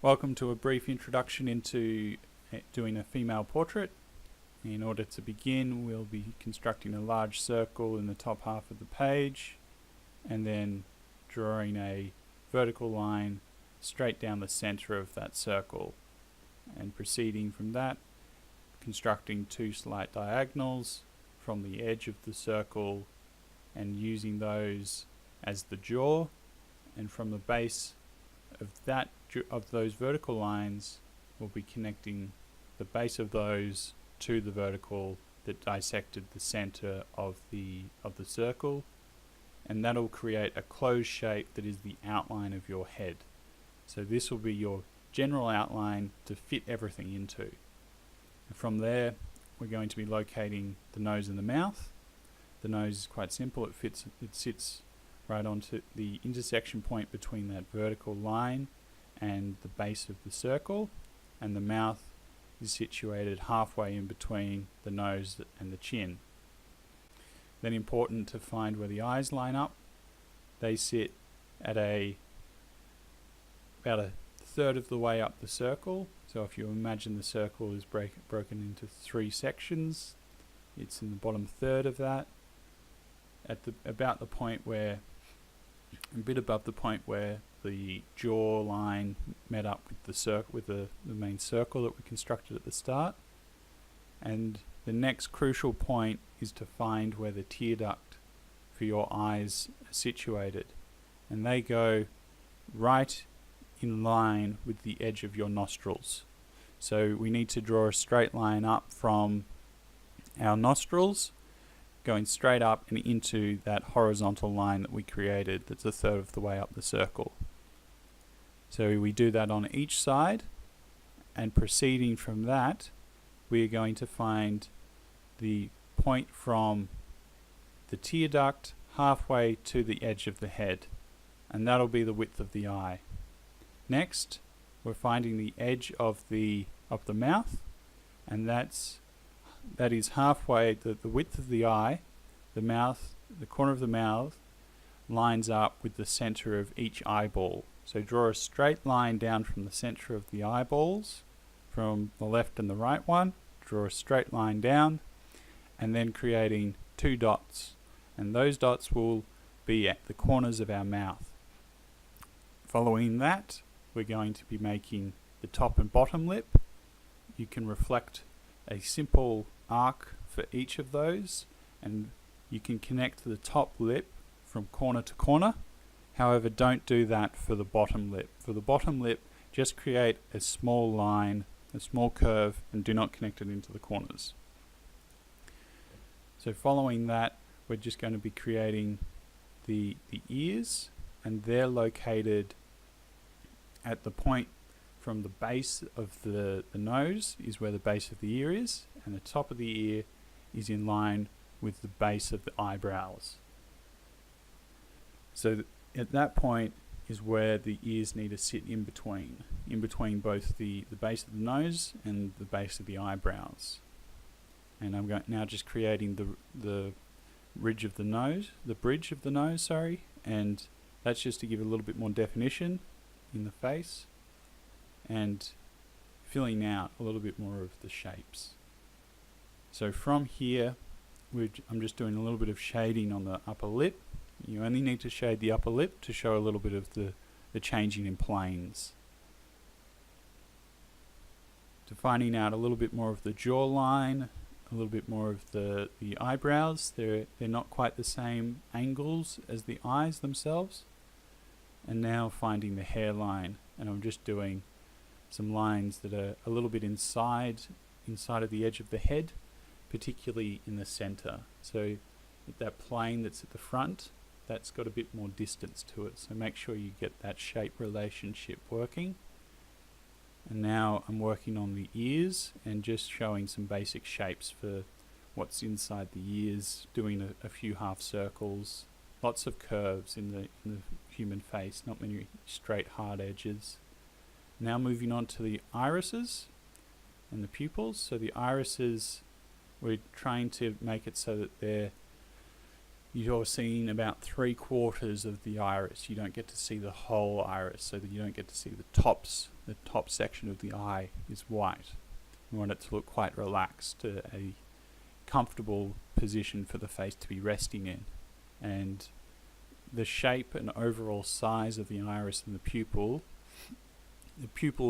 Welcome to a brief introduction into doing a female portrait. In order to begin, we'll be constructing a large circle in the top half of the page and then drawing a vertical line straight down the center of that circle, and proceeding from that, constructing two slight diagonals from the edge of the circle and using those as the jaw, and from the base of those vertical lines we'll be connecting the base of those to the vertical that dissected the center of the circle, and that'll create a closed shape that is the outline of your head. So this will be your general outline to fit everything into. And from there we're going to be locating the nose and the mouth. The nose is quite simple. It sits right onto the intersection point between that vertical line and the base of the circle, and the mouth is situated halfway in between the nose and the chin. Then important to find where the eyes line up. They sit at about a third of the way up the circle. So if you imagine the circle is broken into three sections, it's in the bottom third of that, at about the point where, a bit above the point where the jaw line met up with the main circle that we constructed at the start. And the next crucial point is to find where the tear duct for your eyes are situated, and they go right in line with the edge of your nostrils. So we need to draw a straight line up from our nostrils, going straight up and into that horizontal line that we created that's a third of the way up the circle. So we do that on each side, and proceeding from that we are going to find the point from the tear duct halfway to the edge of the head, and that'll be the width of the eye. Next we're finding the edge of the mouth, and that is halfway, the width of the eye. The corner of the mouth lines up with the center of each eyeball. So draw a straight line down from the center of the eyeballs, from the left and the right one. Draw a straight line down, and then creating two dots, and those dots will be at the corners of our mouth. Following that, we're going to be making the top and bottom lip. You can reflect a simple arc for each of those, and you can connect the top lip from corner to corner. However, don't do that for the bottom lip. For the bottom lip, just create a small line, a small curve, and do not connect it into the corners. So following that, we're just going to be creating the ears, and they're located at the point from the base of the nose is where the base of the ear is, and the top of the ear is in line with the base of the eyebrows. So at that point is where the ears need to sit in between both the base of the nose and the base of the eyebrows. And I'm now just creating the bridge of the nose, and that's just to give a little bit more definition in the face and filling out a little bit more of the shapes. So from here, I'm just doing a little bit of shading on the upper lip. You only need to shade the upper lip to show a little bit of the changing in planes. Defining out a little bit more of the jawline, a little bit more of the eyebrows. They're not quite the same angles as the eyes themselves. And now finding the hairline, and I'm just doing some lines that are a little bit inside of the edge of the head, particularly in the center. So that plane that's at the front, that's got a bit more distance to it, so make sure you get that shape relationship working. And now I'm working on the ears and just showing some basic shapes for what's inside the ears, doing a few half circles, lots of curves in the human face, not many straight hard edges. Now moving on to the irises and the pupils. So the irises, we're trying to make it so that they're you're seeing about 3/4 of the iris. You don't get to see the whole iris, so that you don't get to see the tops. The top section of the eye is white. You want it to look quite relaxed, a comfortable position for the face to be resting in. And the shape and overall size of the iris and the pupil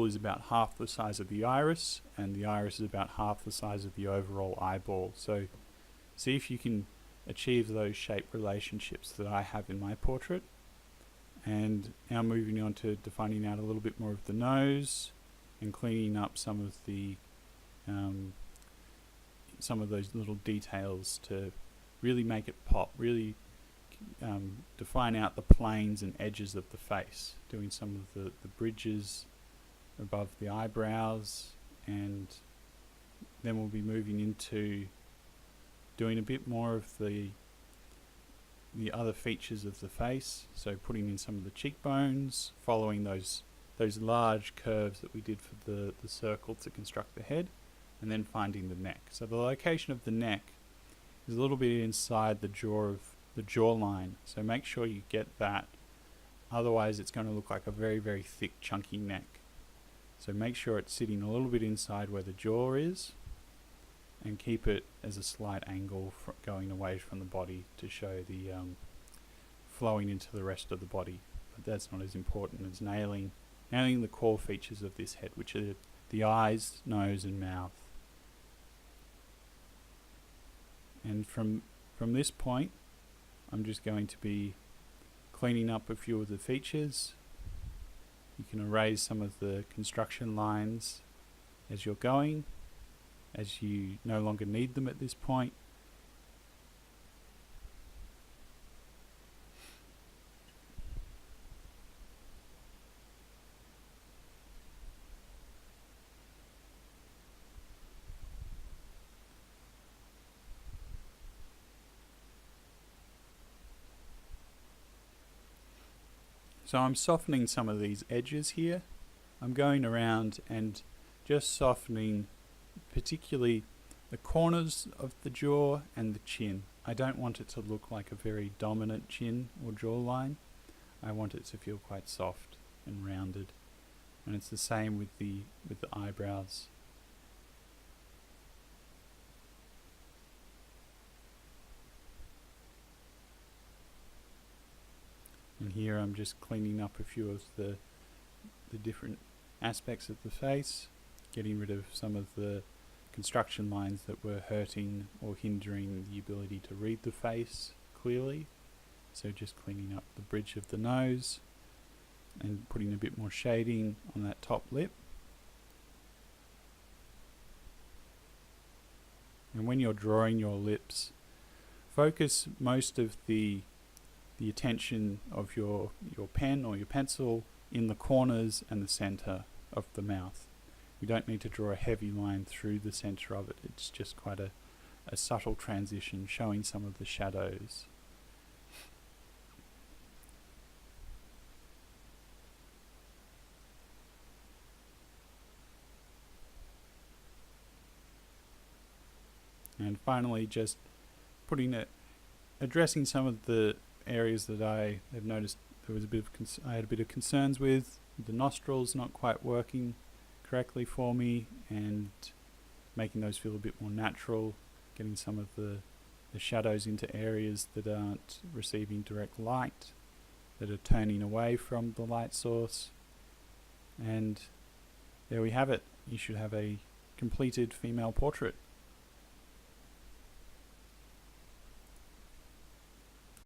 is about half the size of the iris, and the iris is about half the size of the overall eyeball. So see if you can achieve those shape relationships that I have in my portrait. And now moving on to defining out a little bit more of the nose and cleaning up some of those little details to really make it pop, really define out the planes and edges of the face, doing some of the bridges above the eyebrows, and then we'll be moving into doing a bit more of the other features of the face, so putting in some of the cheekbones, following those large curves that we did for the circle to construct the head, and then finding the neck. So the location of the neck is a little bit inside the jawline, so make sure you get that, otherwise it's going to look like a very, very thick, chunky neck. So make sure it's sitting a little bit inside where the jaw is, and keep it as a slight angle going away from the body to show the flowing into the rest of the body. But that's not as important as nailing the core features of this head, which are the eyes, nose and mouth. And from this point, I'm just going to be cleaning up a few of the features. You can erase some of the construction lines as you're going, as you no longer need them at this point. So I'm softening some of these edges here. I'm going around and just softening particularly the corners of the jaw and the chin. I don't want it to look like a very dominant chin or jawline. I want it to feel quite soft and rounded. And it's the same with the eyebrows. And here I'm just cleaning up a few of the different aspects of the face, getting rid of some of the construction lines that were hurting or hindering the ability to read the face clearly. So just cleaning up the bridge of the nose and putting a bit more shading on that top lip. And when you're drawing your lips, focus most of the attention of your pen or your pencil in the corners and the center of the mouth. You don't need to draw a heavy line through the center of it. It's just quite a subtle transition showing some of the shadows. And finally, just addressing some of the areas that I have noticed there was I had a bit of concerns with. The nostrils not quite working correctly for me, and making those feel a bit more natural, getting some of the shadows into areas that aren't receiving direct light, that are turning away from the light source. And there we have it. You should have a completed female portrait.